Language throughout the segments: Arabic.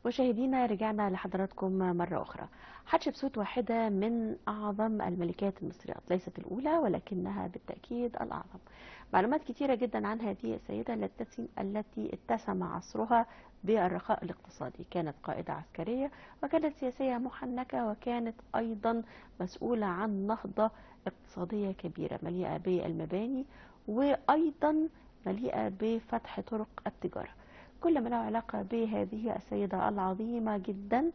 مشاهدينا، رجعنا لحضراتكم مرة أخرى. حتشبسوت واحدة من أعظم الملكات المصريات، ليست الأولى ولكنها بالتأكيد الأعظم. معلومات كثيرة جدا عن هذه السيدة التي اتسم عصرها بالرخاء الاقتصادي. كانت قائدة عسكرية وكانت سياسية محنكة، وكانت أيضا مسؤولة عن نهضة اقتصادية كبيرة مليئة بالمباني، وأيضا مليئة بفتح طرق التجارة. كل ما له علاقة بهذه السيدة العظيمة جدا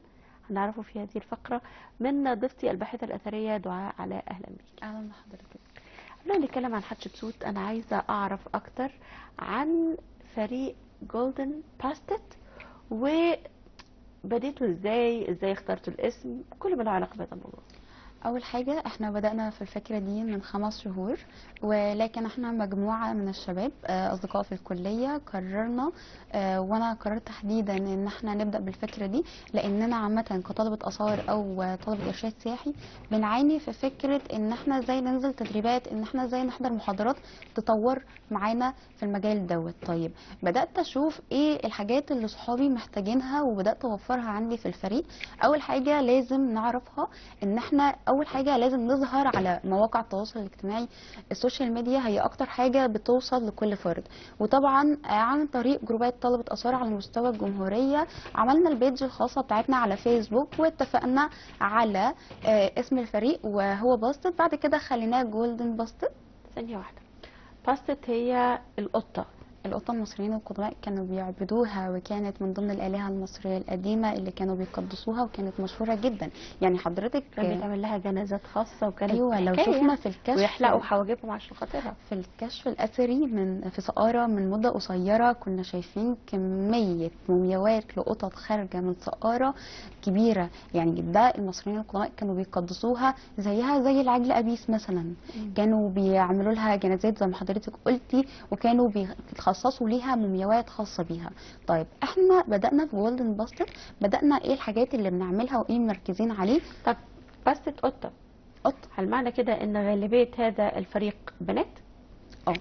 هنعرفه في هذه الفقرة من ضيفتي الباحثة الأثرية دعاء علاء. أهلا بك. اهلا بحضرتك. قبل ما نتكلم عن حتشبسوت أنا عايزة أعرف أكتر عن فريق جولدن باستت، وبديتوا ازاي اخترتوا الاسم، كل ما له علاقة بهذا الموضوع. اول حاجه احنا بدانا في الفكره دي من 5 شهور، ولكن احنا مجموعه من الشباب اصدقاء في الكليه قررنا، وانا قررت تحديدا ان احنا نبدا بالفكره دي، لاننا عامه كطلبه اثار او طلبه ارشاد سياحي بنعاني في فكره ان احنا ازاي ننزل تدريبات، ان احنا ازاي نحضر محاضرات تطور معانا في المجال دوت. طيب بدات اشوف ايه الحاجات اللي صحابي محتاجينها وبدات اوفرها عندي في الفريق. اول حاجه لازم نعرفها ان احنا اول حاجه لازم نظهر على مواقع التواصل الاجتماعي. السوشيال ميديا هي اكتر حاجه بتوصل لكل فرد، وطبعا عن طريق جروبات طلبه اثار على مستوى الجمهوريه عملنا البيج الخاصه بتاعتنا على فيسبوك، واتفقنا على اسم الفريق وهو باستت. بعد كده خليناه جولدن باستت. ثانية واحدة، باستت هي القطة. القطة المصريين القدماء كانوا بيعبدوها، وكانت من ضمن الآلهة المصرية القديمة اللي كانوا بيقدسوها، وكانت مشهورة جدا. يعني حضرتك كان بيتعمل لها جنازات خاصة، وكانت أيوة لو حكاية شفنا في الكشف ويحلقوا حواجبهم عشان خاطرها. في الكشف الأثري في سقارة من مدة قصيرة كنا شايفين كمية مومياوات لقطط خارجة من سقارة كبيرة. يعني ده المصريين القدماء كانوا بيقدسوها زيها زي العجل أبيس مثلا. كانوا بيعملوا لها جنازات زي ما حضرتك قلتي، وكانوا بيخصصوا ليها مومياوات خاصة بيها. طيب احنا بدأنا في جولدن باستت، بدأنا ايه الحاجات اللي بنعملها وايه مركزين عليه. طب باستت قطة، هل معنى كده ان غالبية هذا الفريق بنات؟ اه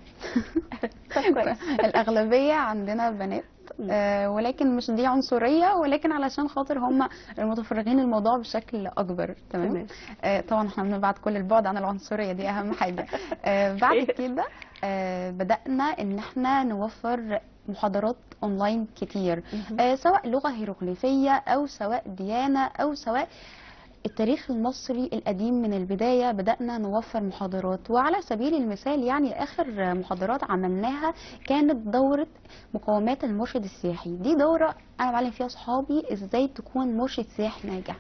طب كويس. الأغلبية عندنا بنات، ولكن مش دي عنصرية، ولكن علشان خاطر هم المتفرغين الموضوع بشكل أكبر. تمام. طبعا احنا بنبعد كل البعد عن العنصرية، دي أهم حاجة. بعد كده بدأنا إن احنا نوفر محاضرات اونلاين كتير، سواء لغة هيروغليفية او سواء ديانة او سواء التاريخ المصري القديم. من البداية بدأنا نوفر محاضرات، وعلى سبيل المثال يعني آخر محاضرات عملناها كانت دورة مقومات المرشد السياحي. دي دورة أنا بعلم فيها صحابي إزاي تكون مرشد سياحي ناجح.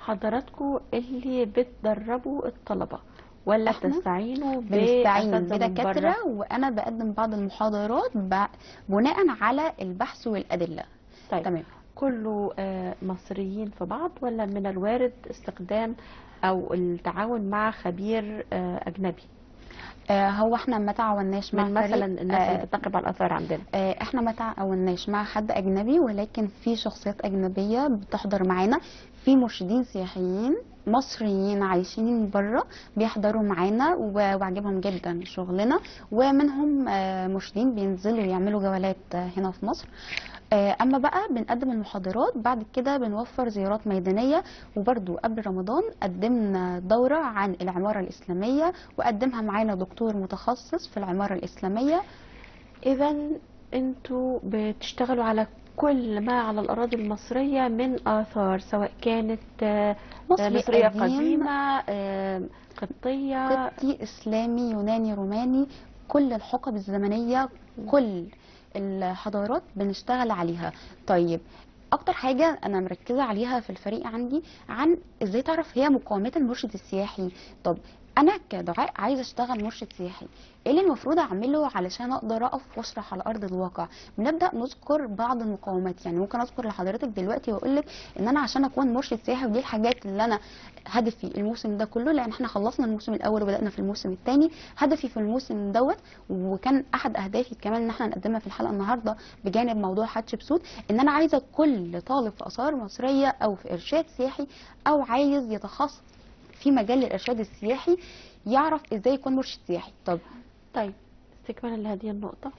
حضراتكم اللي بتدربوا الطلبة ولا بتستعينوا بنستعين بدكاترة؟ وأنا بقدم بعض المحاضرات بناء على البحث والأدلة. طيب تمام. كله مصريين في بعض، ولا من الوارد استخدام او التعاون مع خبير اجنبي؟ هو احنا ما تعاوناش مع مثلا الناس اللي بتتقب على الاثار عندنا. احنا ما تعاوناش مع حد اجنبي، ولكن في شخصيات اجنبيه بتحضر معانا. في مرشدين سياحيين مصريين عايشين بره بيحضروا معانا وعجبهم جدا شغلنا، ومنهم مرشدين بينزلوا يعملوا جولات هنا في مصر. اما بقى بنقدم المحاضرات، بعد كده بنوفر زيارات ميدانيه. وبرده قبل رمضان قدمنا دوره عن العماره الاسلاميه، وقدمها معانا دكتور متخصص في العماره الاسلاميه. اذا انتوا بتشتغلوا على كل ما على الاراضي المصريه من اثار، سواء كانت مصريه قديمه، قبطي، اسلامي، يوناني، روماني، كل الحقب الزمنيه، كل الحضارات بنشتغل عليها. طيب اكتر حاجه انا مركزه عليها في الفريق عندي عن ازاي تعرف هي مقومات المرشد السياحي. طب انا كدعاء عايزه اشتغل مرشد سياحي، ايه اللي المفروض اعمله علشان اقدر اقف واشرح على ارض الواقع؟ بنبدا نذكر بعض المقومات. يعني ممكن اذكر لحضرتك دلوقتي واقول لك ان انا عشان اكون مرشد سياحي، ودي الحاجات اللي انا هدفي الموسم ده كله، لان احنا خلصنا الموسم الاول وبدانا في الموسم الثاني. هدفي في الموسم دوت، وكان احد اهدافي كمان ان احنا نقدمها في الحلقه النهارده بجانب موضوع حتشبسوت، ان انا عايزه كل طالب في اثار مصريه او في ارشاد سياحي او عايز يتخصص في مجال الارشاد السياحي يعرف ازاي يكون مرشد سياحي. طيب استكمالا لهذه النقطه،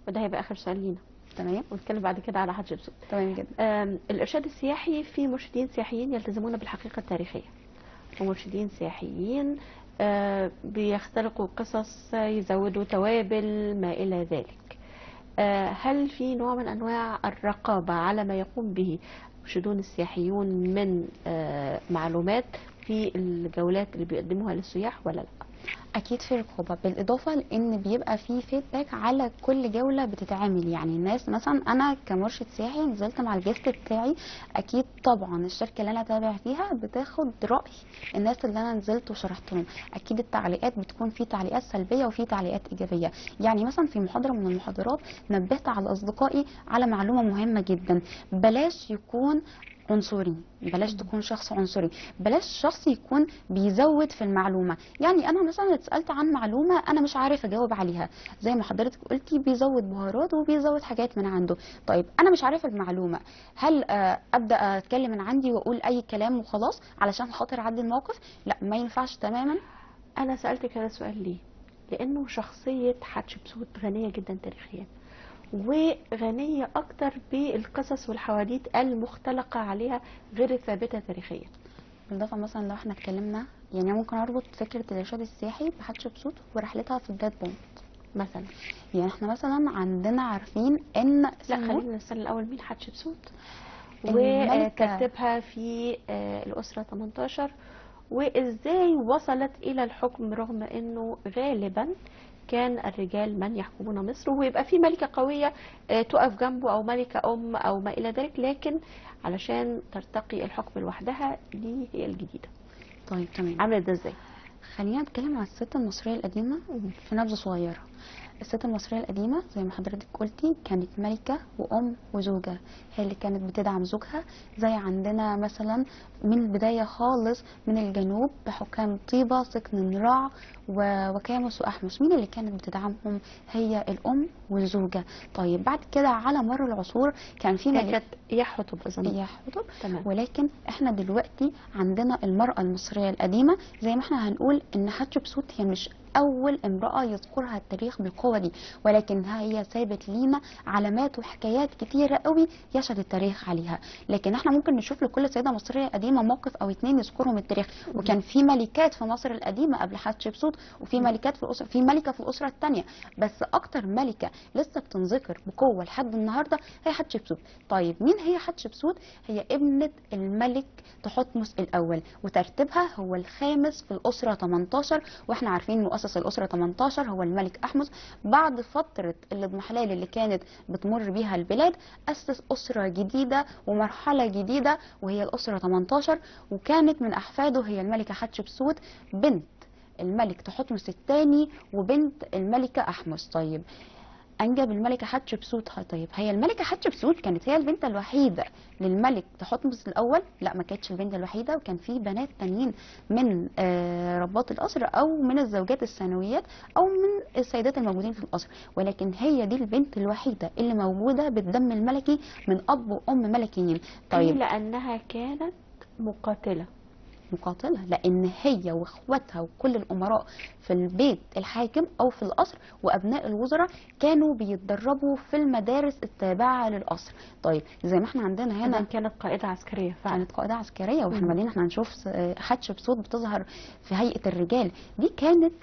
وده هيبقى اخر سؤال لينا، تمام. ونتكلم بعد كده على حتشبسوت. تمام جدا. الإرشاد السياحي في مرشدين سياحيين يلتزمون بالحقيقة التاريخية، ومرشدين سياحيين بيختلقوا قصص، يزودوا توابل ما إلى ذلك. هل في نوع من أنواع الرقابة على ما يقوم به المرشدون السياحيون من معلومات في الجولات اللي بيقدموها للسياح ولا لا؟ اكيد في رقابه، بالاضافه لان بيبقى في فيدباك على كل جوله بتتعمل. يعني الناس مثلا، انا كمرشد سياحي نزلت مع الجست بتاعي، اكيد طبعا الشركه اللي انا تابع فيها بتاخد راي الناس اللي انا نزلت وشرحت لهم. اكيد التعليقات بتكون في تعليقات سلبيه وفي تعليقات ايجابيه. يعني مثلا في محاضره من المحاضرات نبهت على اصدقائي على معلومه مهمه جدا: بلاش يكون عنصري، بلاش تكون شخص عنصري، بلاش شخص يكون بيزود في المعلومه. يعني انا مثلا اتسالت عن معلومه انا مش عارف اجاوب عليها، زي ما حضرتك قلتي بيزود بهارات وبيزود حاجات من عنده. طيب انا مش عارفه المعلومه، هل ابدا اتكلم من عندي واقول اي كلام وخلاص علشان خاطر اعدي الموقف؟ لا، ما ينفعش تماما. أنا سألتك هذا السؤال ليه؟ لأنه شخصية حتشبسوت غنية جدا تاريخيا، وغنية أكتر بالقصص والحواديت المختلقة عليها غير الثابتة تاريخيا. بالاضافه مثلا لو احنا اتكلمنا، يعني ممكن اربط فكره الارشاد السياحي بحتشبسوت ورحلتها في بلاد بونت مثلا. يعني احنا مثلا عندنا عارفين ان لا، سنوت خلينا نسأل الأول مين حتشبسوت، الملكة وترتيبها في الأسرة 18، وإزاي وصلت إلى الحكم رغم أنه غالبا كان الرجال من يحكمون مصر، ويبقى في ملكة قوية تقف جنبه أو ملكة أو ما إلى ذلك، لكن علشان ترتقي الحكم لوحدها دي هي الجديدة. طيب تمام. عملت ده إزاي؟ خلينا نتكلم عن الست المصرية القديمة في نبذة صغيرة. الست المصرية القديمة زي ما حضرتك قلتي كانت ملكة وأم وزوجة، هي اللي كانت بتدعم زوجها. زي عندنا مثلا من البداية خالص من الجنوب بحكام طيبة، سكن نراع وكاموس وأحمس، مين اللي كانت بتدعمهم؟ هي الأم والزوجة. طيب بعد كده على مر العصور كان في هي كانت يحتب أظن. يحتب. تمام. ولكن احنا دلوقتي عندنا المرأة المصرية القديمة، زي ما احنا هنقول ان حتشبسوت هي مش اول امرأة يذكرها التاريخ بالقوة دي، ولكن هي سابت لينا علامات وحكايات كتيرة قوي يشهد التاريخ عليها. لكن احنا ممكن نشوف لكل سيدة مصرية قديمة موقف او اتنين يذكرهم التاريخ. وكان في ملكات في مصر القديمة قبل حتشبسوت، وفي ملكات في الاسرة، في ملكة في الاسرة الثانية، بس اكتر ملكة لسه بتنذكر بقوة لحد النهاردة هي حتشبسوت. طيب مين هي حتشبسوت؟ هي ابنة الملك تحتمس الاول، وترتيبها هو الخامس في الاسرة 18. واحنا عارفين مؤسس الاسرة 18 هو الملك احمس. بعد فترة الاضمحلال اللي كانت بتمر بيها البلاد، اسس اسرة جديدة ومرحلة جديدة وهي الاسرة 18، وكانت من احفاده هي الملكة حتشبسوت بنت الملك تحتمس الثاني وبنت الملكة احمس. طيب انجب الملكه حتشبسوت. طيب هي الملكه حتشبسوت كانت هي البنت الوحيده للملك تحتمس الاول؟ لا، ما كانتش البنت الوحيده، وكان في بنات تانيين من رباط القصر او من الزوجات الثانويات او من السيدات الموجودين في القصر، ولكن هي دي البنت الوحيده اللي موجوده بالدم الملكي من اب وام ملكيين. طيب لأنها كانت مقاتلة. مقاتلة لأن هي واخواتها وكل الأمراء في البيت الحاكم أو في القصر وأبناء الوزراء كانوا بيتدربوا في المدارس التابعة للقصر. طيب زي ما احنا عندنا هنا كانت قائدة عسكرية فعلا. كانت قائدة عسكرية، واحنا بعدين احنا هنشوف حتشبسوت بتظهر في هيئة الرجال. دي كانت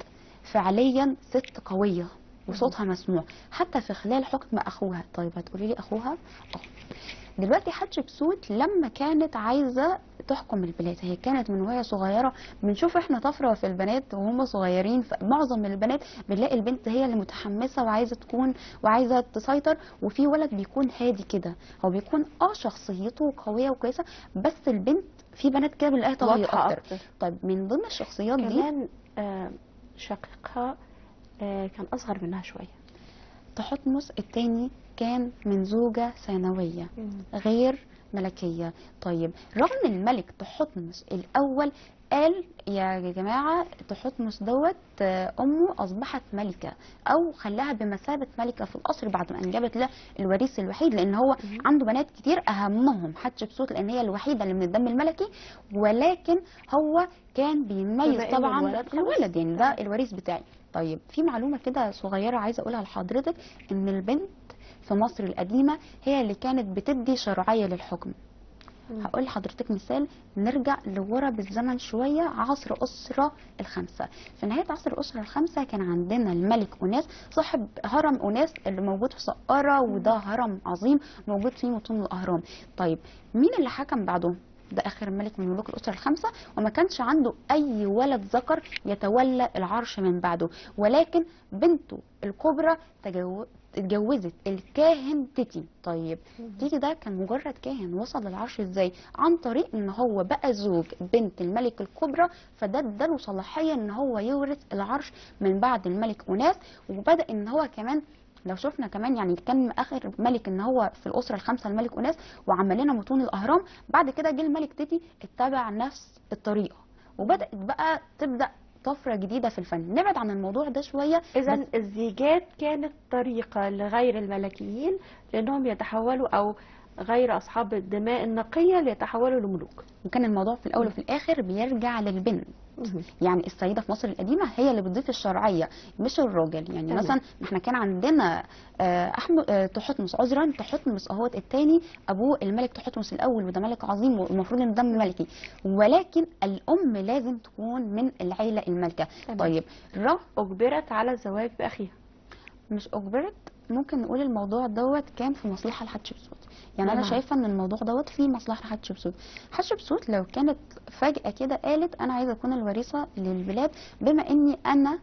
فعليا ست قوية وصوتها مسموع حتى في خلال حكم أخوها. طيب هتقولي لي أخوها؟ دلوقتي حتشبسوت لما كانت عايزه تحكم البلاد، هي كانت من وهي صغيره بنشوف احنا طفره في البنات وهم صغيرين، فمعظم البنات بنلاقي البنت هي اللي متحمسه وعايزه تكون وعايزه تسيطر، وفي ولد بيكون هادي كده، هو بيكون شخصيته قويه وكويسه، بس البنت في بنات كده بنلاقيها طاغيه اكتر. طيب من ضمن الشخصيات دي كمان شقيقها كان اصغر منها شويه. تحتمس الثاني كان من زوجة ثانوية غير ملكية. طيب رغم الملك تحتمس الأول قال يا جماعة تحتمس دوت أمه أصبحت ملكة، أو خلاها بمثابة ملكة في القصر بعد ما أنجبت له الوريث الوحيد، لأن هو عنده بنات كتير أهمهم حتشبسوت لأن هي الوحيدة اللي من الدم الملكي، ولكن هو كان بيميز طبعا الولد، يعني ده الوريث بتاعي. طيب في معلومة كده صغيرة عايزة أقولها لحضرتك، إن البنت في مصر القديمة هي اللي كانت بتدي شرعية للحكم. هقول لحضرتك مثال، نرجع لورا بالزمن شوية، عصر أسرة الخمسة. في نهاية عصر الأسرة الخمسة كان عندنا الملك أوناس صاحب هرم أوناس اللي موجود في سقارة، وده هرم عظيم موجود فيه متون الأهرام. طيب مين اللي حكم بعده؟ ده آخر ملك من ملوك الأسرة الخمسة، وما كانش عنده أي ولد ذكر يتولى العرش من بعده، ولكن بنته الكبرى اتجوزت الكاهن تيتي. طيب تيتي ده كان مجرد كاهن، وصل للعرش ازاي؟ عن طريق ان هو بقى زوج بنت الملك الكبرى، فده اداله صلاحيه ان هو يورث العرش من بعد الملك أوناس. وبدا ان هو كمان، لو شفنا كمان يعني كان اخر ملك ان هو في الاسره الخمسه الملك أوناس وعمل لنا متون الاهرام. بعد كده جه الملك تيتي اتبع نفس الطريقه، وبدات بقى تبدا طفره جديده في الفن. نبعد عن الموضوع ده شويه. إذا الزيجات كانت طريقة لغير الملكيين لأنهم يتحولوا، أو غير أصحاب الدماء النقية ليتحولوا لملوك. وكان الموضوع في الاول وفي الاخر بيرجع للبنت. يعني السيده في مصر القديمه هي اللي بتضيف الشرعيه مش الراجل. يعني تمام. مثلا احنا كان عندنا احمد تحتمس، عذرا تحتمس اهوت الثاني، ابوه الملك تحتمس الاول، وده ملك عظيم والمفروض ان ده ملكي، ولكن الام لازم تكون من العيله المالكه. تمام. طيب أجبرت على الزواج بأخيها. مش اجبرت، ممكن نقول الموضوع دوت كان في مصلحه لحتشبسوت. يعني انا نعم. شايفه ان الموضوع دوت فيه مصلحه لحتشبسوت. حتشبسوت لو كانت فجاه كده قالت انا عايزه اكون الوريثه للبلاد، بما اني انا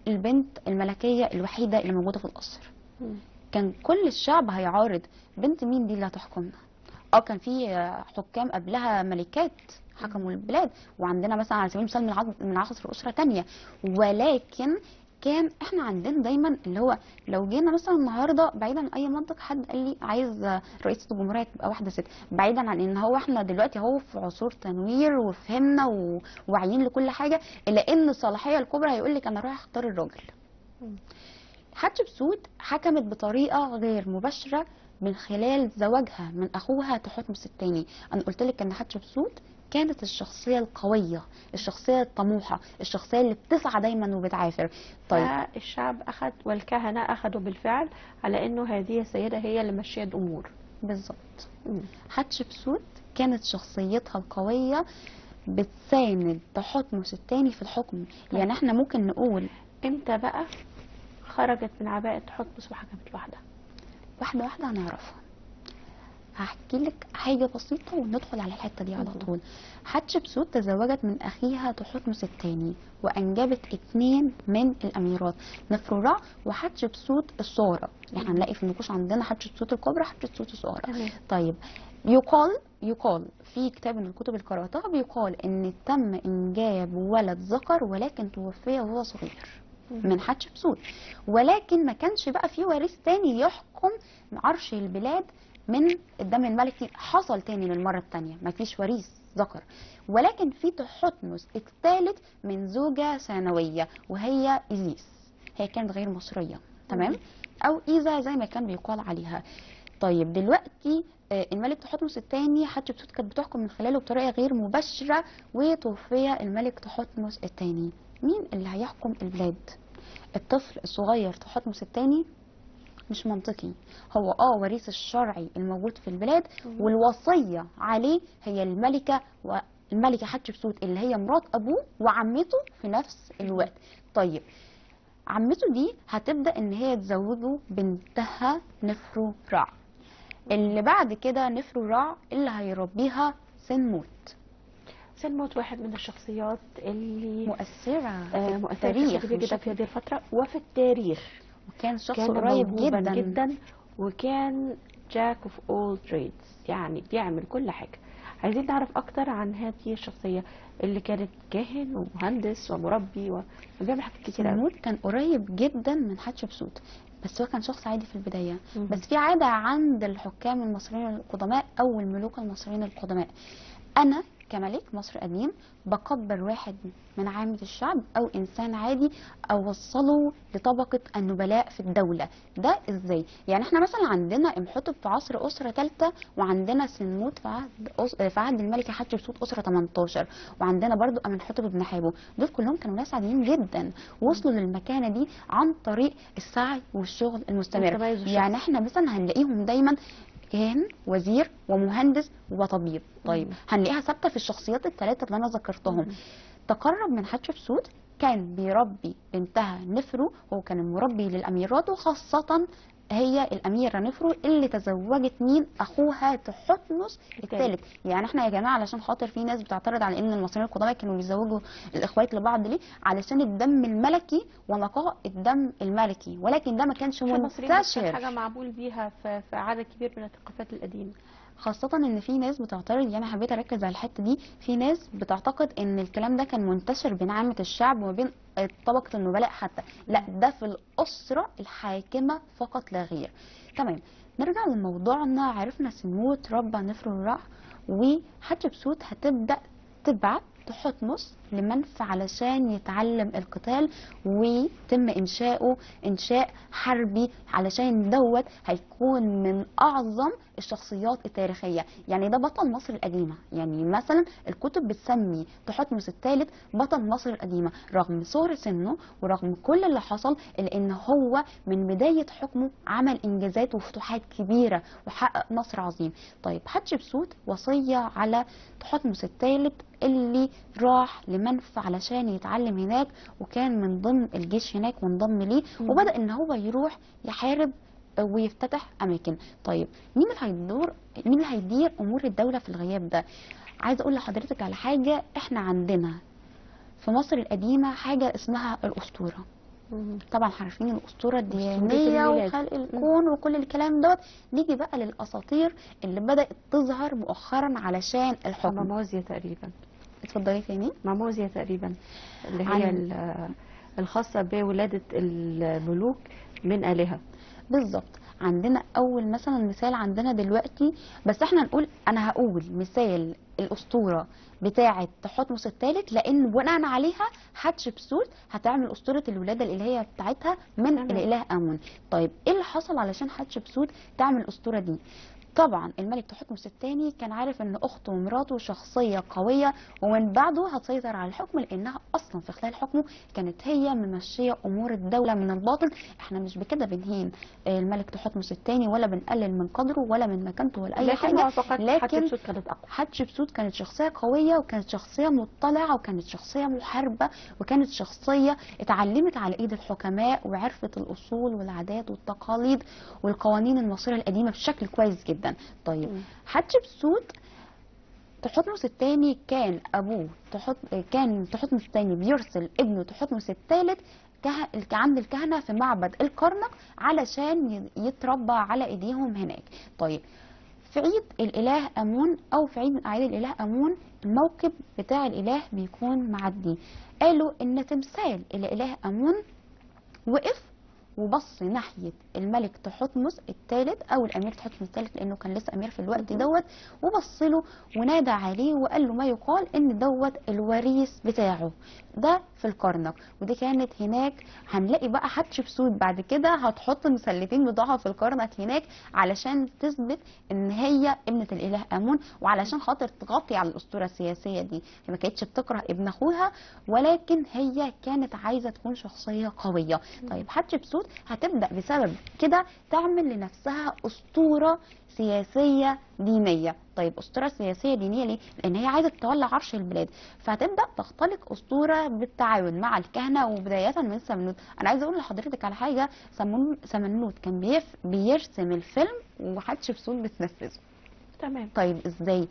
البنت الملكيه الوحيده اللي موجوده في القصر، كان كل الشعب هيعارض. بنت مين دي اللي هتحكمنا؟ كان في حكام قبلها ملكات حكموا البلاد، وعندنا مثلا على سبيل المثال من عصر اسره تانية، ولكن كان احنا عندنا دايما اللي هو لو جينا مثلا النهارده بعيدا عن اي منطق حد قال لي عايز رئيسه الجمهوريه تبقى واحده ست، بعيدا عن ان هو احنا دلوقتي اهو في عصور تنوير وفهمنا وواعيين لكل حاجه، الا ان الصلاحيه الكبرى هيقول لك انا رايح اختار الراجل. حتشبسوت حكمت بطريقه غير مباشره من خلال زواجها من اخوها تحتمس الثاني. انا قلت لك ان حتشبسوت كانت الشخصيه القويه، الشخصيه الطموحه، الشخصيه اللي بتسعى دايما وبتعافر. طيب الشعب أخذ والكهنة أخذوا بالفعل على أنه هذه السيدة هي اللي مشيت الأمور. بالظبط. حتشبسوت كانت شخصيتها القويه بتساند تحتمس الثاني في الحكم. يعني احنا ممكن نقول امتى بقى خرجت من عباءة تحتمس وحكمت لوحدها؟ واحده واحده هنعرفها. هحكي لك حاجه بسيطه وندخل على الحته دي على طول. حتشبسوت تزوجت من اخيها تحتمس الثاني وانجبت 2 من الاميرات، نفرورع وحتشبسوت الصغرى. احنا هنلاقي في النقوش عندنا حتشبسوت الكبرى حتشبسوت الصغرى. طيب يقال في كتاب من الكتب اللي قراتها بيقال ان تم انجاب ولد ذكر ولكن توفي وهو صغير من حتشبسوت، ولكن ما كانش بقى في وارث تاني يحكم عرش البلاد من الدم الملكي. حصل تاني للمره الثانيه ما فيش وريث ذكر، ولكن في تحتمس الثالث من زوجه ثانويه وهي ايزيس. هي كانت غير مصريه، تمام، او ايزا زي ما كان بيقال عليها. طيب دلوقتي الملك تحتمس الثاني حتشبسوت كانت بتحكم من خلاله بطريقه غير مباشره، وتوفي الملك تحتمس الثاني. مين اللي هيحكم البلاد؟ الطفل الصغير تحتمس الثاني؟ مش منطقي. هو وريث الشرعي الموجود في البلاد، والوصيه عليه هي الملكه حتشبسوت اللي هي مرات ابوه وعمته في نفس الوقت. طيب عمته دي هتبدا ان هي تزوجه بنتها نفرورع، اللي بعد كده نفرورع اللي هيربيها سنموت. سنموت واحد من الشخصيات اللي مؤثره في التاريخ جدا في هذه الفترة وفي التاريخ. وكان شخص كان قريب جدا وكان جاك اوف اول تريدز، يعني بيعمل كل حاجة. عايزين نعرف اكتر عن هذه الشخصية اللي كانت كاهن ومهندس ومربي وبيعمل حاجات كتير قوي. سنموت كان قريب جدا من حتشبسوت، بس هو كان شخص عادي في البداية. بس في عادة عند الحكام المصريين القدماء او الملوك المصريين القدماء، انا كملك مصر قديم بكبر واحد من عامة الشعب او انسان عادي اوصله لطبقة النبلاء في الدولة. ده ازاي؟ يعني احنا مثلا عندنا امحتب في عصر اسرة ثالثة، وعندنا سنوت في عهد الملكة حتشبسوت اسرة 18، وعندنا برضو امنحتب بن حابو. دول كلهم كانوا ناس عاديين جدا، وصلوا للمكانة دي عن طريق السعي والشغل المستمر. والتميز الشخصي. يعني احنا مثلا هنلاقيهم دايما كاهن وزير ومهندس وطبيب. طيب هنلاقيها ثابته في الشخصيات الثلاثه اللي انا ذكرتهم. تقرب من حتشبسوت، كان بيربي بنتها نفرو، هو كان المربي للاميرات، وخاصه هي الاميره نفرو اللي تزوجت مين؟ اخوها تحتمس الثالث. يعني احنا يا جماعه علشان خاطر في ناس بتعترض على ان المصريين القدماء كانوا بيزوجوا الاخوات لبعض، ليه؟ علشان الدم الملكي ونقاء الدم الملكي، ولكن ده ما كانش منتشر، حاجه معمول بيها في عدد كبير من الثقافات القديمه. خاصة ان في ناس بتعترض. يعني حبيت اركز على الحتة دي، في ناس بتعتقد ان الكلام ده كان منتشر بين عامة الشعب وما بين طبقة النبلاء حتى. لا، ده في الأسرة الحاكمة فقط لا غير. تمام، نرجع لموضوعنا. عرفنا سنوت ربى نفر الرع، وحتشبسوت هتبدأ تبعت تحتمس لمنف علشان يتعلم القتال ويتم انشاؤه انشاء حربي، علشان دوت هيكون من اعظم الشخصيات التاريخيه. يعني ده بطل مصر القديمه. يعني مثلا الكتب بتسمي تحتمس الثالث بطل مصر القديمه، رغم صغر سنه ورغم كل اللي حصل، الا ان هو من بدايه حكمه عمل انجازات وفتوحات كبيره وحقق نصر عظيم. طيب حتشبسوت وصيه على تحتمس الثالث اللي راح لمنف علشان يتعلم هناك، وكان من ضمن الجيش هناك وانضم ليه، وبدأ ان هو يروح يحارب ويفتتح اماكن. طيب مين اللي هيدير امور الدولة في الغياب ده؟ عايزه اقول لحضرتك على حاجة. احنا عندنا في مصر القديمة حاجة اسمها الاسطورة. طبعا عارفين الاسطوره الدينيه وخلق الكون وكل الكلام دوت. نيجي بقى للاساطير اللي بدات تظهر مؤخرا علشان الحكم. ماموزيا تقريبا. اتفضلي تاني. ماموزيا تقريبا اللي هي الخاصه بولاده الملوك من آلهة. بالظبط. عندنا اول مثلا مثال عندنا دلوقتي، بس احنا نقول، انا هقول مثال الاسطوره بتاعه تحتمس الثالث، لان بناء عليها حتشبسوت هتعمل اسطوره الولاده الالهيه بتاعتها من الاله امون. طيب ايه اللي حصل علشان حتشبسوت تعمل الاسطوره دي؟ طبعا الملك تحتمس الثاني كان عارف ان اخته ومراته شخصيه قويه ومن بعده هتسيطر على الحكم، لانها اصلا في خلال حكمه كانت هي ممشيه امور الدوله من الباطن. احنا مش بكده بنهين الملك تحتمس الثاني ولا بنقلل من قدره ولا من مكانته ولا اي حاجه، لكن حتشبسوت كانت شخصيه قويه، وكانت شخصيه مطلعه، وكانت شخصيه محاربه، وكانت شخصيه اتعلمت على ايد الحكماء وعرفت الاصول والعادات والتقاليد والقوانين المصريه القديمه بشكل كويس جدا. طيب حتشبسوت تحتمس الثاني كان ابوه كان تحتمس الثاني بيرسل ابنه تحتمس الثالث عند الكهنه في معبد الكرنك علشان يتربى على ايديهم هناك. طيب في عيد الاله امون او في عيد من اعياد الاله امون، الموكب بتاع الاله بيكون معدي. قالوا ان تمثال الاله امون وقف وبص ناحيه الملك تحتمس الثالث او الامير تحتمس الثالث، لانه كان لسه امير في الوقت دوت، وبص له ونادى عليه وقال له ما يقال ان دوت الوريث بتاعه ده في الكرنك. ودي كانت هناك. هنلاقي بقى حتشبسوت بعد كده هتحط المسلتين بتوعها في الكرنك هناك علشان تثبت ان هي ابنه الاله امون، وعلشان خاطر تغطي على الاسطوره السياسيه دي. هي ما كانتش بتكره ابن اخوها، ولكن هي كانت عايزه تكون شخصيه قويه. طيب حتشبسوت هتبدا بسبب كده تعمل لنفسها اسطوره سياسيه دينيه. طيب اسطوره سياسيه دينيه ليه؟ لان هي عايزه تتولى عرش البلاد، فهتبدا تختلق اسطوره بالتعاون مع الكهنه وبدايه من سمنوت. انا عايزه اقول لحضرتك على حاجه، سمنوت كان بيرسم الفيلم وحتشبسوت بتنفذه. تمام. طيب ازاي؟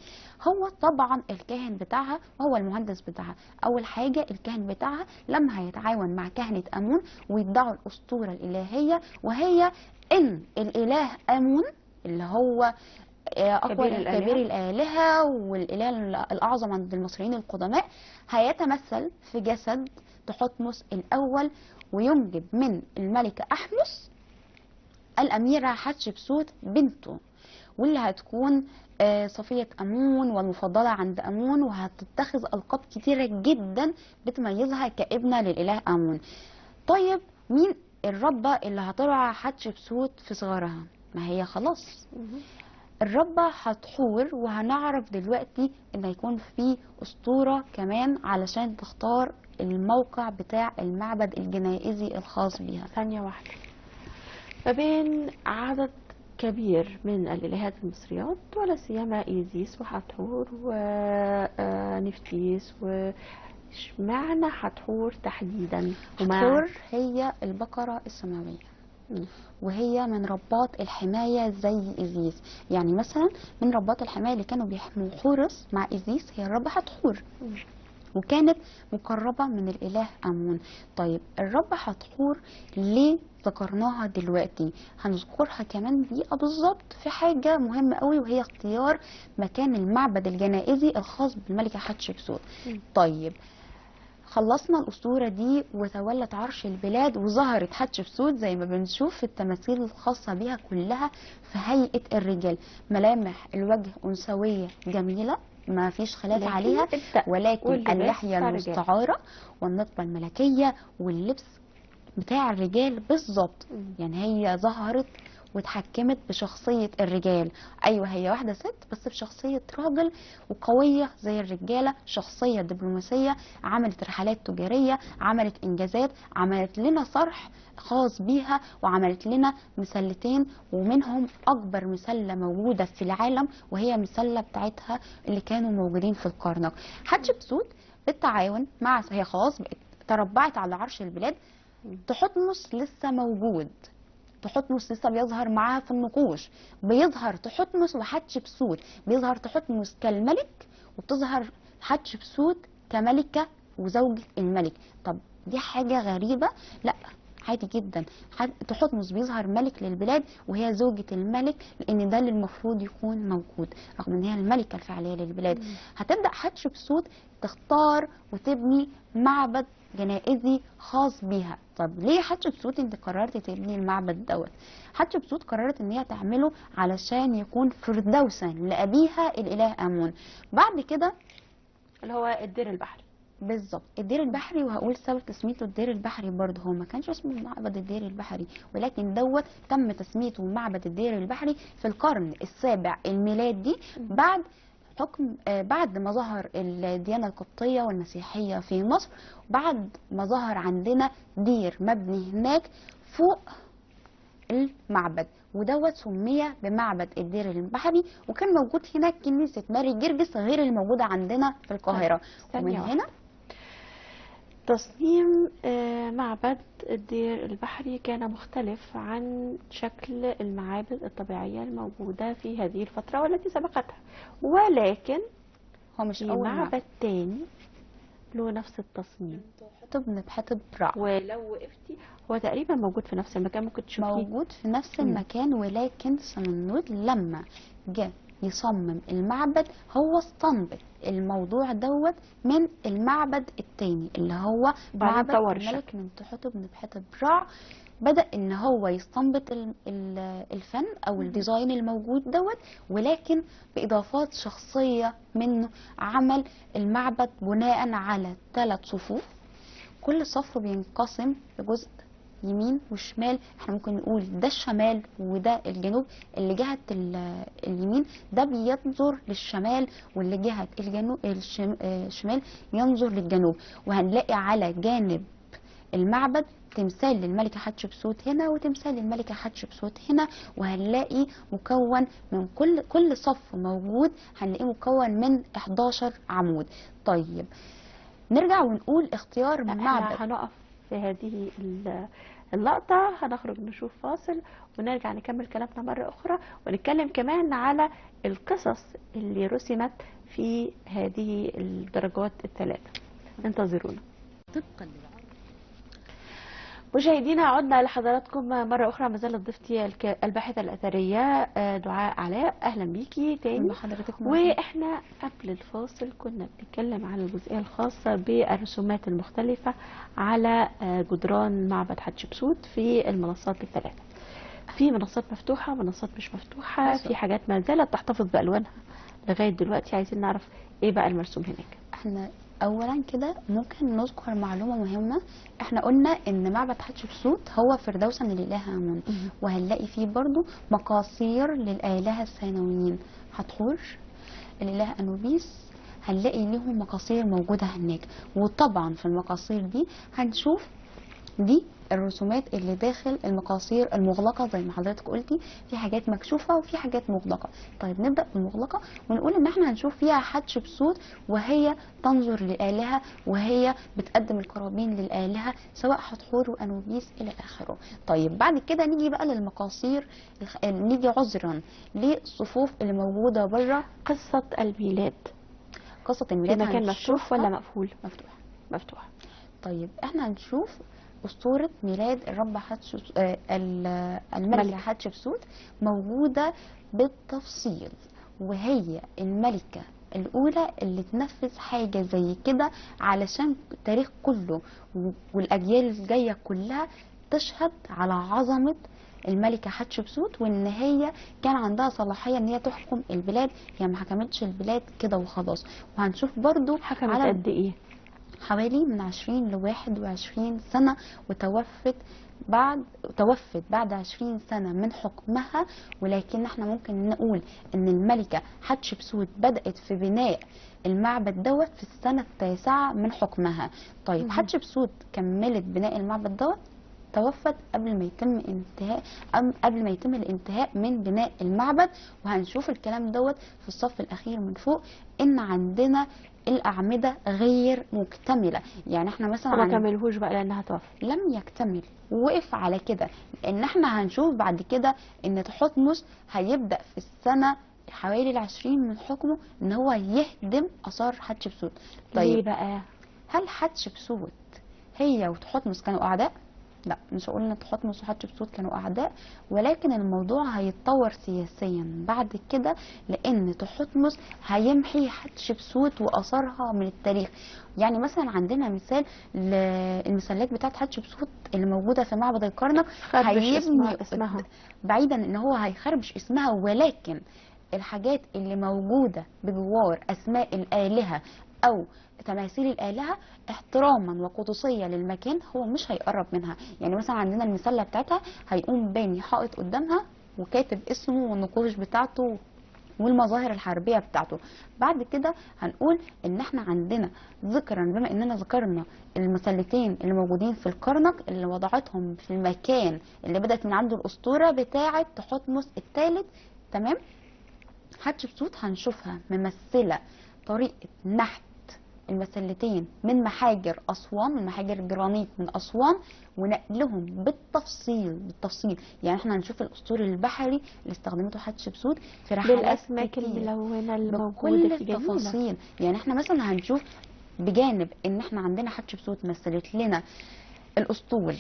هو طبعا الكاهن بتاعها وهو المهندس بتاعها. اول حاجه الكاهن بتاعها لما هيتعاون مع كهنه امون ويدعوا الاسطوره الالهيه، وهي ان الاله امون اللي هو كبير الآلهة والإله الأعظم عند المصريين القدماء، هيتمثل في جسد تحتمس الأول وينجب من الملكة أحمس الأميرة حتشبسوت بنته، واللي هتكون صفية أمون والمفضلة عند أمون، وهتتخذ ألقاب كتيرة جدا بتميزها كابنة للإله أمون. طيب مين الربة اللي هترعى حتشبسوت في صغرها؟ ما هي خلاص الربة هتحور، وهنعرف دلوقتي ان هيكون في اسطورة كمان علشان تختار الموقع بتاع المعبد الجنائزي الخاص بيها. ثانية واحدة، ما بين عدد كبير من الإلهات المصريات ولا سيما إيزيس وحتحور ونفتيس، واشمعنى حتحور تحديدا؟ حتحور هي البقرة السماوية، وهي من رباط الحماية زي إيزيس. يعني مثلا من رباط الحماية اللي كانوا بيحموا حورس مع إيزيس هي الربة حتحور، وكانت مقربة من الإله أمون. طيب الربة حتحور ليه ذكرناها دلوقتي؟ هنذكرها كمان دقيقة بالظبط في حاجة مهمة قوي، وهي اختيار مكان المعبد الجنائزي الخاص بالملكة حتشبسوت. طيب خلصنا الأسطورة دي وتولت عرش البلاد، وظهرت حتشبسوت زي ما بنشوف في التماثيل الخاصة بيها كلها في هيئة الرجال، ملامح الوجه أنثوية جميلة ما فيش خلاف عليها، ولكن اللحية المستعارة والنطبة الملكية واللبس بتاع الرجال بالظبط. يعني هي ظهرت واتحكمت بشخصية الرجال. أيوة هي واحدة ست بس بشخصية راجل، وقوية زي الرجالة، شخصية دبلوماسية، عملت رحلات تجارية، عملت إنجازات، عملت لنا صرح خاص بيها، وعملت لنا مسلتين، ومنهم أكبر مسلة موجودة في العالم وهي مسلة بتاعتها اللي كانوا موجودين في الكرنك. حتشبسوت بالتعاون مع هي خلاص بقت تربعت على عرش البلاد. تحتمس لسه موجود، تحتمس لسه بيظهر معاها في النقوش، بيظهر تحتمس وحتشبسوت، بيظهر تحتمس كالملك وبتظهر حتشبسوت كملكة وزوجة الملك. طب دي حاجة غريبة؟ لا عادي جدا، تحتمس بيظهر ملك للبلاد وهي زوجة الملك، لان ده اللي المفروض يكون موجود رغم ان هي الملكة الفعلية للبلاد. هتبدأ حتشبسوت تختار وتبني معبد جنائزي خاص بيها. طب ليه حتشبسوت انت قررت تبني المعبد دوت؟ حتشبسوت قررت ان هي تعمله علشان يكون فردوسا لابيها الاله امون. بعد كده اللي هو الدير البحري بالظبط، الدير البحري. وهقول سبب تسميته الدير البحري برضه، هو ما كانش اسمه معبد الدير البحري، ولكن دوت تم تسميته معبد الدير البحري في القرن السابع الميلادي، بعد حكم بعد ما ظهر الديانة القبطية والمسيحية في مصر، بعد ما ظهر عندنا دير مبني هناك فوق المعبد، ودوت سمي بمعبد الدير البحري. وكان موجود هناك كنيسة ماري جرجس غير اللي موجودة عندنا في القاهرة. ومن هنا تصميم معبد الدير البحري كان مختلف عن شكل المعابد الطبيعية الموجودة في هذه الفترة والتي سبقتها، ولكن هو مش في أول معبد تاني له نفس التصميم، حتب بحتب رع، ولو وقفتي هو تقريبا موجود في نفس المكان، ممكن تشوفيه موجود في نفس المكان. ولكن سمنود لما جه يصمم المعبد هو استنبط الموضوع دوت من المعبد التاني اللي هو معبد الملك منتحتب بحتب رع. بدأ ان هو يستنبط الفن او الديزاين الموجود دوت، ولكن باضافات شخصية منه. عمل المعبد بناء على 3 صفوف، كل صف بينقسم لجزء يمين وشمال. احنا ممكن نقول ده الشمال وده الجنوب. اللي جهة اليمين ده بينظر للشمال، واللي جهة الجنوب الشمال ينظر للجنوب. وهنلاقي على جانب المعبد تمثال للملكة حتشبسوت هنا وتمثال للملكة حتشبسوت هنا، وهنلاقي مكون من كل صف موجود هنلاقيه مكون من 11 عمود. طيب نرجع ونقول اختيار معبد. هنقف في هذه اللقطة، هنخرج نشوف فاصل ونرجع نكمل كلامنا مرة أخرى، ونتكلم كمان على القصص اللي رسمت في هذه الدرجات ال3. انتظرونا. طبقا مشاهدينا، عدنا لحضراتكم مرة أخرى. ما زالت ضيفتي الباحثة الأثرية دعاء علاء. أهلا بيكي تاني. وإحنا قبل الفاصل كنا بنتكلم عن الجزئية الخاصة بالرسومات المختلفة على جدران معبد حتشبسوت في المنصات ال3. في منصات مفتوحة، منصات مش مفتوحة، بالظبط. في حاجات ما زالت تحتفظ بألوانها لغاية دلوقتي. عايزين نعرف ايه بقى المرسوم هناك. احنا اولا كده ممكن نذكر معلومه مهمه. احنا قلنا ان معبد حتشبسوت هو فردوسا للاله امون، وهنلاقي فيه برضو مقاصير للالهه الثانويين، حتحور، الاله انوبيس، هنلاقي ليهم مقاصير موجوده هناك. وطبعا في المقاصير دي هنشوف دي الرسومات اللي داخل المقاصير المغلقة زي ما حضرتك قلتي، في حاجات مكشوفة وفي حاجات مغلقة. طيب نبدأ بالمغلقة ونقول ان احنا هنشوف فيها حتشبسوت وهي تنظر للآلهة وهي بتقدم القرابين للآلهة سواء حتحور وأنوبيس إلى آخره. طيب بعد كده نيجي بقى للمقاصير، نيجي عذرا للصفوف اللي موجودة بره. قصة الميلاد قصة في الميلاد مكان مفتوح ولا هنشوفها مقفول؟ مفتوح. مفتوح. طيب احنا هنشوف أسطورة ميلاد الرب الملكة ملكة. حتشبسوت موجودة بالتفصيل، وهي الملكة الأولى اللي تنفذ حاجة زي كده علشان التاريخ كله والأجيال الجاية كلها تشهد على عظمة الملكة حتشبسوت، وإن هي كان عندها صلاحية إن هي تحكم البلاد، هي ما حكمتش البلاد كده وخلاص. وهنشوف برضو حكمت على قد ايه؟ حوالي من 20 ل 21 سنة، توفت بعد 20 سنة من حكمها. ولكن احنا ممكن نقول ان الملكة حتشبسوت بدأت في بناء المعبد دوت في السنة التاسعة من حكمها. طيب حتشبسوت كملت بناء المعبد دوت، توفت قبل ما يتم الانتهاء من بناء المعبد. وهنشوف الكلام دوت في الصف الأخير من فوق، ان عندنا الأعمدة غير مكتملة. يعني احنا مثلا وما كملهوش بقى لانها توفت. لم يكتمل ووقف على كده، لان احنا هنشوف بعد كده ان تحتمس هيبدأ في السنة حوالي 20 من حكمه ان هو يهدم آثار حتشبسوت. ليه طيب بقى؟ هل حتشبسوت هي وتحتمس كانوا أعداء؟ لا، مش هقول ان تحتمس وحتشبسوت كانوا اعداء، ولكن الموضوع هيتطور سياسيا بعد كده، لان تحتمس هيمحي حتشبسوت واثارها من التاريخ. يعني مثلا عندنا مثال للمسلات بتاعت حتشبسوت اللي موجوده في معبد الكرنك، خربش اسمها. بعيدا ان هو هيخربش اسمها، ولكن الحاجات اللي موجوده بجوار اسماء الالهه او تماثيل الآلهة احتراما وقدسية للمكان هو مش هيقرب منها. يعني مثلا عندنا المسلة بتاعتها هيقوم باني حائط قدامها وكاتب اسمه والنقوش بتاعته والمظاهر الحربية بتاعته. بعد كده هنقول ان احنا عندنا ذكرا، بما اننا ذكرنا المسلتين اللي موجودين في الكرنك اللي وضعتهم في المكان اللي بدأت من عنده الأسطورة بتاعة تحتمس الثالث، تمام. حتشبسوت هنشوفها ممثلة طريقة نحت المسلتين من محاجر أسوان، من محاجر جرانيت من أسوان، ونقلهم بالتفصيل. يعني احنا هنشوف الأسطول البحري اللي استخدمته حتشبسوت في رحلات بالاسماك كتير الملونه اللي بكل موجوده في جميله. التفاصيل. يعني احنا مثلا هنشوف بجانب ان احنا عندنا حتشبسوت مثلت لنا الأسطول،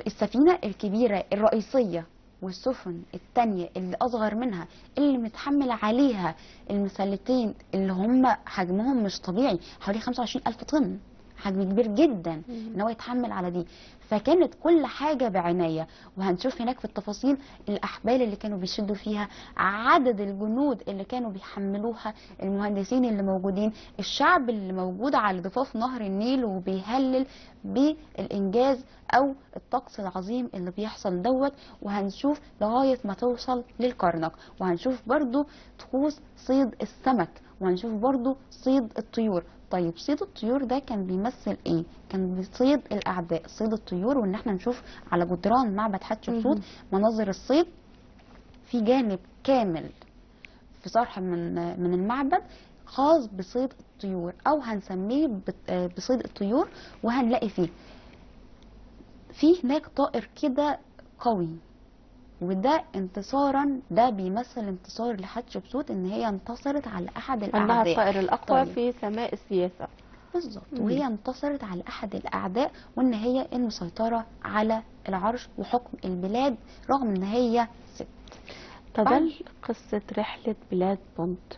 السفينة الكبيرة الرئيسية والسفن التانية اللي أصغر منها اللي متحمل عليها المسلتين اللي هم حجمهم مش طبيعي، حوالي 25,000 طن، حجم كبير جدا ان هو يتحمل على دي. فكانت كل حاجة بعناية. وهنشوف هناك في التفاصيل الأحبال اللي كانوا بيشدوا فيها، عدد الجنود اللي كانوا بيحملوها، المهندسين اللي موجودين، الشعب اللي موجود على ضفاف نهر النيل وبيهلل بالإنجاز أو الطقس العظيم اللي بيحصل دوت. وهنشوف لغاية ما توصل للكرنك، وهنشوف برضو طقوس صيد السمك، وهنشوف برضو صيد الطيور. طيب صيد الطيور ده كان بيمثل ايه؟ كان بيصيد الاعداء، صيد الطيور. وان احنا نشوف على جدران معبد حتشبسوت مناظر الصيد في جانب كامل في صرح من المعبد خاص بصيد الطيور، او هنسميه بصيد الطيور. وهنلاقي فيه هناك طائر كده قوي، وده انتصارا، ده بيمثل انتصار لحتشبسوت ان هي انتصرت على احد انها الاعداء. الطائر الاقوى طيب. في سماء السياسه. بالظبط. وهي انتصرت على احد الاعداء، وان هي المسيطره على العرش وحكم البلاد رغم ان هي ست. تظل قصه رحله بلاد بونت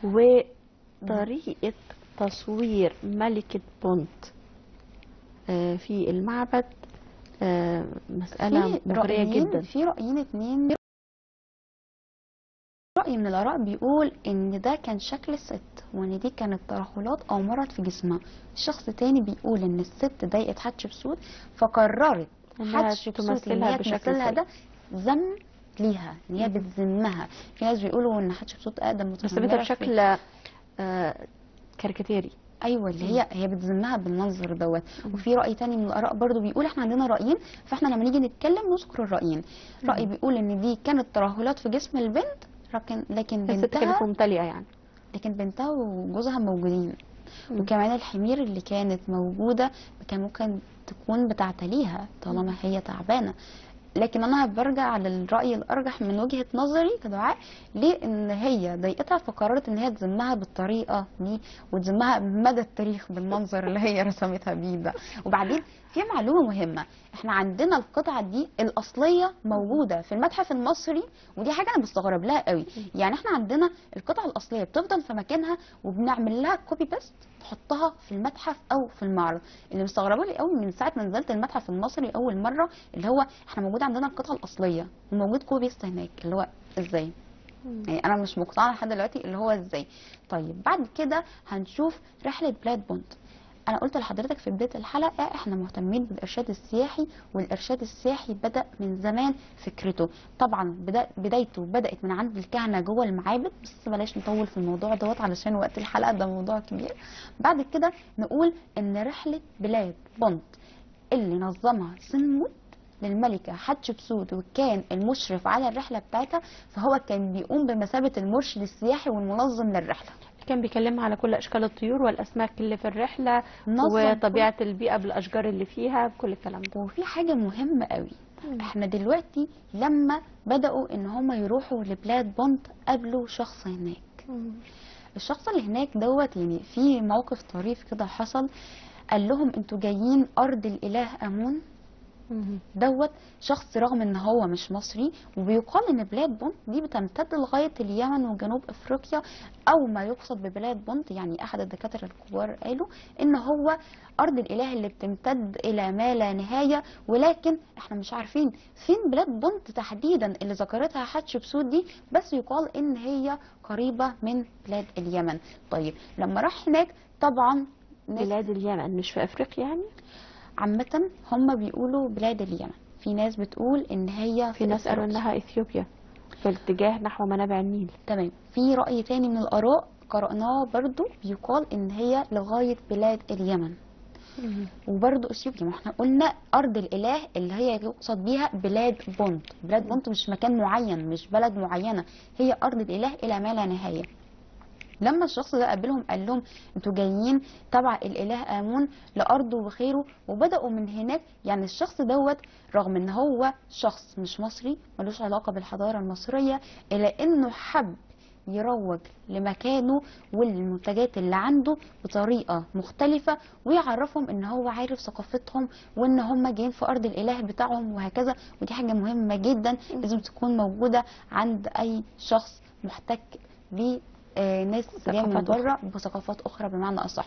وطريقه تصوير ملكه بونت في المعبد مسألة مغرية جدا. في رأيين اتنين. رأي من الآراء بيقول إن ده كان شكل الست وإن دي كانت ترهلات أو مرض في جسمها. الشخص تاني بيقول إن الست ضايقت حتشبسوت فقررت حتشبسوت إن هي تمثلها ده ذم ليها، إن هي بتذمها. في ناس بيقولوا إن حتشبسوت أقدم بس بشكل كاريكاتيري. ايوه، اللي هي بتذمها بالمنظر دوت. وفي راي تاني من الاراء برضو بيقول احنا عندنا رايين، فاحنا لما نيجي نتكلم نذكر الرايين. راي بيقول ان دي كانت ترهلات في جسم البنت، لكن الست كانت ممتلئه يعني، لكن بنتها وجوزها موجودين. وكمان الحمير اللي كانت موجوده كان ممكن تكون بتعتليها طالما هي تعبانه. لكن انا برجع للراي الارجح من وجهه نظري كدعاء، ليه ان هي ضايقتها فقررت ان هي تذمها بالطريقه دي وتذمها مدى التاريخ بالمنظر اللي هي رسمتها بيه ده. وبعدين في معلومه مهمه، احنا عندنا القطعه دي الاصليه موجوده في المتحف المصري، ودي حاجه انا بستغرب لها قوي. يعني احنا عندنا القطعه الاصليه بتفضل في مكانها وبنعمل لها كوبي بيست نحطها في المتحف او في المعرض. اللي مستغربه لي قوي من ساعه ما نزلت المتحف المصري اول مره، اللي هو احنا موجود عندنا القطعه الاصليه وموجود كوبي بيست هناك، اللي هو ازاي؟ يعني انا مش مقتنعه لحد دلوقتي اللي هو ازاي. طيب بعد كده هنشوف رحله بلاد بونت. انا قلت لحضرتك في بدايه الحلقه احنا مهتمين بالارشاد السياحي، والارشاد السياحي بدا من زمان فكرته. طبعا بدايته بدات من عند الكهنه جوه المعابد، بس بلاش نطول في الموضوع دوت علشان وقت الحلقه ده موضوع كبير. بعد كده نقول ان رحله بلاد بونت اللي نظمها سنوت للملكه حتشبسوت وكان المشرف على الرحله بتاعتها، فهو كان بيقوم بمثابه المرشد السياحي والمنظم للرحله. كان بيكلمها على كل اشكال الطيور والاسماك اللي في الرحله وطبيعه البيئه بالاشجار اللي فيها بكل الكلام ده. وفي حاجه مهمه قوي، احنا دلوقتي لما بداوا ان هم يروحوا لبلاد بونت قابلوا شخص هناك. الشخص اللي هناك دوت يعني في موقف طريف كده حصل، قال لهم انتوا جايين ارض الاله امون. دوت شخص رغم ان هو مش مصري، وبيقال ان بلاد بونت دي بتمتد لغايه اليمن وجنوب افريقيا، او ما يقصد ببلاد بونت يعني احد الدكاتره الكبار قالوا ان هو ارض الاله اللي بتمتد الى ما لا نهايه، ولكن احنا مش عارفين فين بلاد بونت تحديدا اللي ذكرتها حتشبسوت دي، بس يقال ان هي قريبه من بلاد اليمن. طيب لما راح هناك طبعا بلاد اليمن مش في افريقيا يعني؟ عامة هم بيقولوا بلاد اليمن، في ناس بتقول ان هي في ناس قالوا انها اثيوبيا في الاتجاه نحو منابع النيل. تمام. في رأي تاني من الآراء قرأناه برضو بيقال ان هي لغاية بلاد اليمن وبرضو اثيوبيا. ما احنا قلنا ارض الاله اللي هي يقصد بيها بلاد بونت. بلاد بونت مش مكان معين، مش بلد معينة، هي ارض الاله الى ما لا نهاية. لما الشخص ده قابلهم قال لهم انتوا جايين تبع الاله امون لارضه وخيره، وبداوا من هناك. يعني الشخص دوت رغم ان هو شخص مش مصري ملوش علاقه بالحضاره المصريه، الا انه حب يروج لمكانه والمنتجات اللي عنده بطريقه مختلفه، ويعرفهم ان هو عارف ثقافتهم وان هم جايين في ارض الاله بتاعهم وهكذا. ودي حاجه مهمه جدا لازم تكون موجوده عند اي شخص محتك ب ناس جايه من بره بثقافات اخرى بمعنى اصح.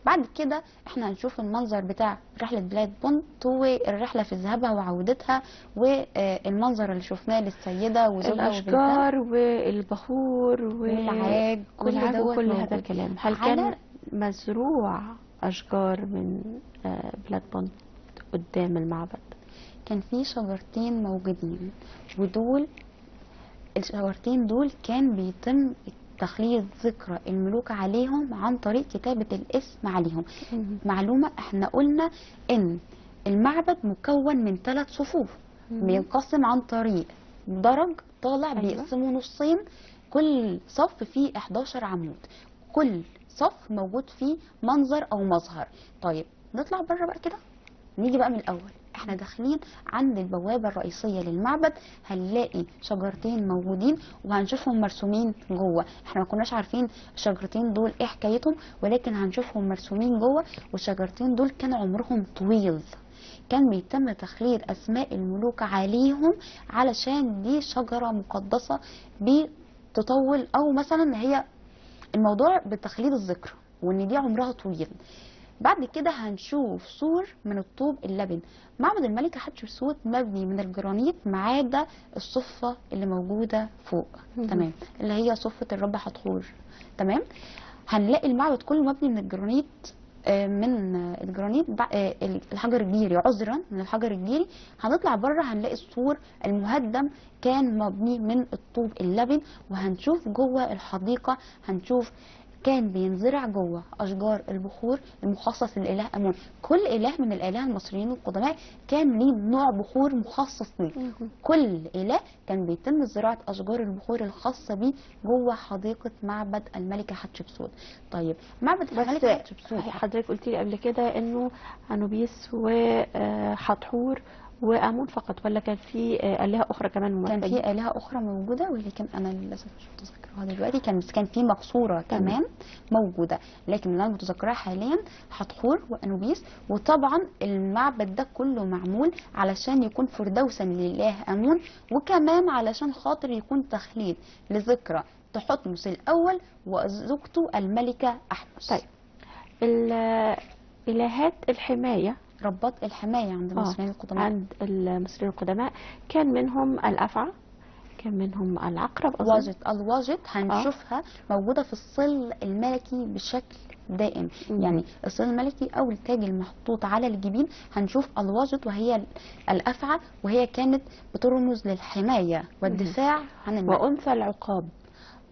بعد كده احنا هنشوف المنظر بتاع رحله بلاد بونت والرحله في ذهابها وعودتها، والمنظر اللي شفناه للسيده وزوجها الاشجار والبخور والعاج وكل هذا الكلام. هل كان مزروع اشجار من بلاد بونت قدام المعبد؟ كان في شجرتين موجودين، ودول الشجرتين دول كان بيتم تخليد ذكرى الملوك عليهم عن طريق كتابة الاسم عليهم. معلومة، احنا قلنا ان المعبد مكون من 3 صفوف بينقسم عن طريق درج طالع بيقسموا نصين، كل صف فيه 11 عمود، كل صف موجود فيه منظر او مظهر. طيب نطلع بره بقى كده، نيجي بقى من الاول. احنا داخلين عند البوابة الرئيسية للمعبد، هنلاقي شجرتين موجودين وهنشوفهم مرسومين جوه. احنا ما كناش عارفين الشجرتين دول ايه حكايتهم، ولكن هنشوفهم مرسومين جوه. والشجرتين دول كان عمرهم طويل، كان بيتم تخليد اسماء الملوك عليهم علشان دي شجرة مقدسة بتطول، او مثلا هي الموضوع بتخليد الذكر وان دي عمرها طويل. بعد كده هنشوف سور من الطوب اللبن. معبد الملكة حتشبسوت مبني من الجرانيت ما عدا الصفة اللي موجودة فوق، تمام، اللي هي صفة الرب حتحور، تمام. هنلاقي المعبد كله مبني من الجرانيت، من الجرانيت، الحجر الجيري، عذرا، من الحجر الجيري. هنطلع بره هنلاقي السور المهدم كان مبني من الطوب اللبن. وهنشوف جوه الحديقة، هنشوف كان بينزرع جوه اشجار البخور المخصص للاله امون. كل اله من الالهه المصريين القدماء كان ليه نوع بخور مخصص ليه. كل اله كان بيتم زراعه اشجار البخور الخاصه بيه جوه حديقه معبد الملكه حتشبسوت. طيب معبد الملكه حتشبسوت، حضرتك قلتي لي قبل كده انه انوبيس وحتحور وامون فقط، ولا كان في الهه اخرى كمان ممثله؟ كان في آلهة أخرى موجودة، ولكن أنا للأسف مش متذكرها دلوقتي. كان في مقصورة كمان موجودة، لكن اللي أنا متذكرها حاليا حتحور وأنوبيس. وطبعا المعبد ده كله معمول علشان يكون فردوسا لله أمون، وكمان علشان خاطر يكون تخليد لذكرى تحتمس الأول وزوجته الملكة أحمس. طيب إلهات الحماية، رباط الحماية عند المصريين القدماء. عند المصريين القدماء كان منهم الأفعى، كان منهم العقرب أظن. الواجد هنشوفها موجودة في الصل الملكي بشكل دائم. يعني الصل الملكي أو التاج المحطوط على الجبين هنشوف الواجد وهي الأفعى، وهي كانت بترمز للحماية والدفاع عن الملك. وأنثى العقاب،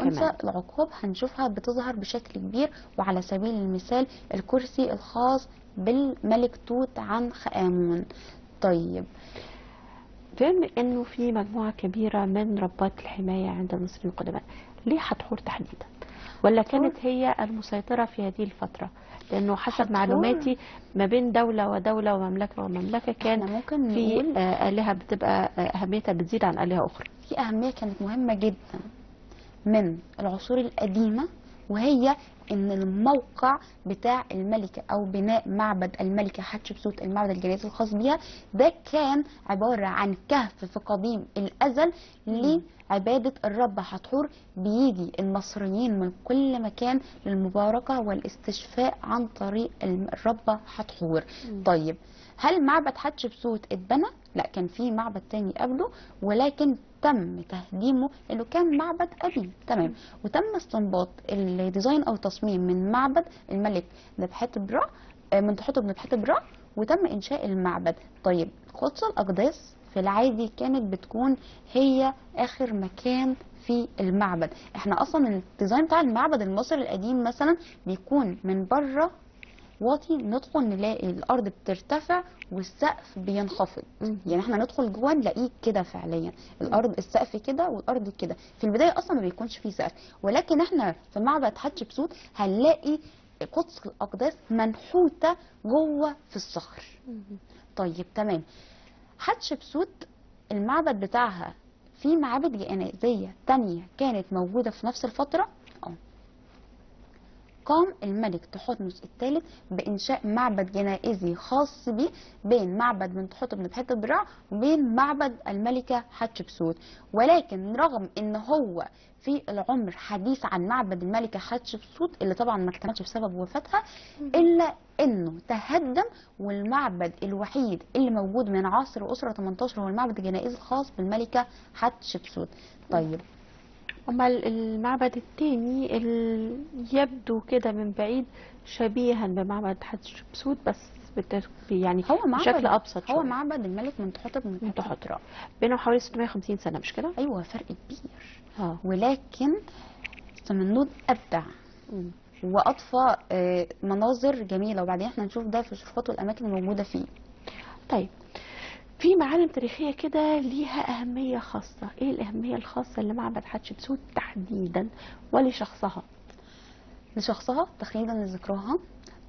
أنثى العقاب هنشوفها بتظهر بشكل كبير. وعلى سبيل المثال الكرسي الخاص بالملك توت عنخ آمون. طيب بما انه في مجموعه كبيره من ربات الحمايه عند المصريين القدماء، ليه حتحور تحديدا؟ ولا كانت هي المسيطره في هذه الفتره؟ لانه حسب معلوماتي ما بين دوله ودوله ومملكه ومملكه كان ممكن في الهه بتبقى اهميتها بتزيد عن الهه اخرى. في اهميه كانت مهمه جدا من العصور القديمه، وهي ان الموقع بتاع الملكه او بناء معبد الملكه حتشبسوت، المعبد الجنائزي الخاص بها، ده كان عباره عن كهف في قديم الازل لعباده الرب حتحور. بيجي المصريين من كل مكان للمباركه والاستشفاء عن طريق الرب حتحور. طيب هل معبد حتشبسوت اتبنى؟ لا، كان في معبد تاني قبله، ولكن تم تهديمه لانه كان معبد قديم، تمام. وتم استنباط الديزاين او تصميم من معبد الملك نبحتبرا، من تحتب نبحتبرا، وتم انشاء المعبد. طيب قدس الاقداس في العادي كانت بتكون هي اخر مكان في المعبد. احنا اصلا الديزاين بتاع المعبد المصري القديم مثلا بيكون من بره واطي، ندخل نلاقي الارض بترتفع والسقف بينخفض. يعني احنا ندخل جوه نلاقيه كده فعليا، الارض السقف كده والارض كده. في البدايه اصلا ما بيكونش فيه سقف، ولكن احنا في معبد حتشبسوت هنلاقي قدس الاقداس منحوته جوه في الصخر. طيب تمام. حتشبسوت المعبد بتاعها في معابد جنائزيه تانية كانت موجوده في نفس الفتره. قام الملك تحتمس الثالث بإنشاء معبد جنائزي خاص به بين معبد منتحتب نبحتبرا وبين معبد الملكة حتشبسوت. ولكن رغم ان هو في العمر حديث عن معبد الملكة حتشبسوت اللي طبعا ما اكتملش بسبب وفاتها، الا انه تهدم. والمعبد الوحيد اللي موجود من عصر أسرة 18 هو المعبد الجنائزي الخاص بالملكة حتشبسوت. طيب أما المعبد الثاني اللي يبدو كده من بعيد شبيها بمعبد حتشبسوت، بس يعني هو بشكل أبسط شوية. هو معبد الملك منتحتب منتحتب بينهم حوالي 650 سنة، مش كده؟ أيوة، فرق كبير. ولكن سمنود أبدع وأضفى مناظر جميلة، وبعدين احنا نشوف ده في الشرفات والأماكن الموجودة فيه. طيب في معالم تاريخية كده ليها أهمية خاصة، إيه الأهمية الخاصة لمعبد حتشبسوت تحديدا ولشخصها؟ لشخصها تخليدا لذكرها،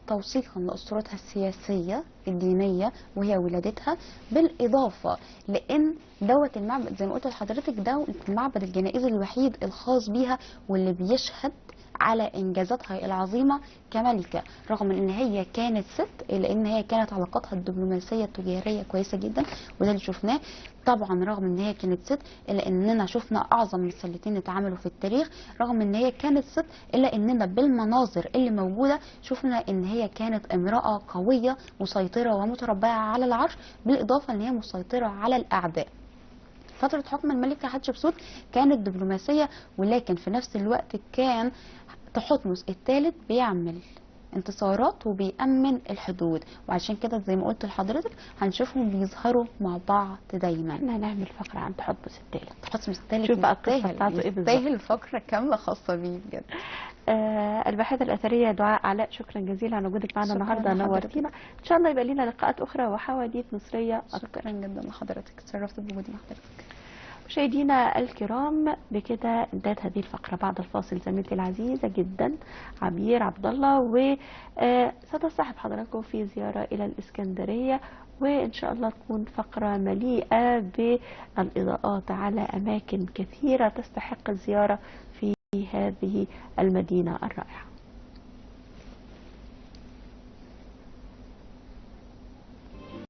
توثيقا لأسطورتها السياسية الدينية وهي ولادتها، بالإضافة لأن دوت المعبد زي ما قلت لحضرتك ده المعبد الجنائزي الوحيد الخاص بيها، واللي بيشهد على انجازاتها العظيمه كملكه، رغم ان هي كانت ست الا ان هي كانت علاقاتها الدبلوماسيه التجاريه كويسه جدا، وده اللي شفناه. طبعا رغم ان هي كانت ست الا اننا شفنا اعظم مسلتين اتعملوا في التاريخ، رغم ان هي كانت ست الا اننا بالمناظر اللي موجوده شفنا ان هي كانت امراه قويه مسيطره ومتربعه على العرش، بالاضافه ان هي مسيطره على الاعداء. فترة حكم الملكة حتشبسوت كانت دبلوماسية، ولكن في نفس الوقت كان تحتمس الثالث بيعمل انتصارات وبيأمن الحدود، وعشان كده زي ما قلت لحضرتك هنشوفهم بيظهروا مع بعض دايما. احنا هنعمل فقرة عن تحتمس الثالث، تحتمس الثالث شوف بقى القصة بتاعته ايه بالظبط. يستاهل فقرة كاملة خاصة بيه بجد. الباحثة الأثرية دعاء علاء، شكرا جزيلا على وجودك معنا شكراً النهارده، لحضرتك. نورتينا. إن شاء الله يبقى لنا لقاءات أخرى وحواديت مصرية أكتر. شكرا جدا لحضرتك، اتشرفت بوجودي مع حضرتك. مشاهدينا الكرام، بكده انتهت هذه الفقرة. بعد الفاصل زميلتي العزيزة جدا عبير عبد الله وستصاحب حضراتكم في زيارة إلى الإسكندرية، وإن شاء الله تكون فقرة مليئة بالإضاءات على أماكن كثيرة تستحق الزيارة في هذه المدينة الرائعة.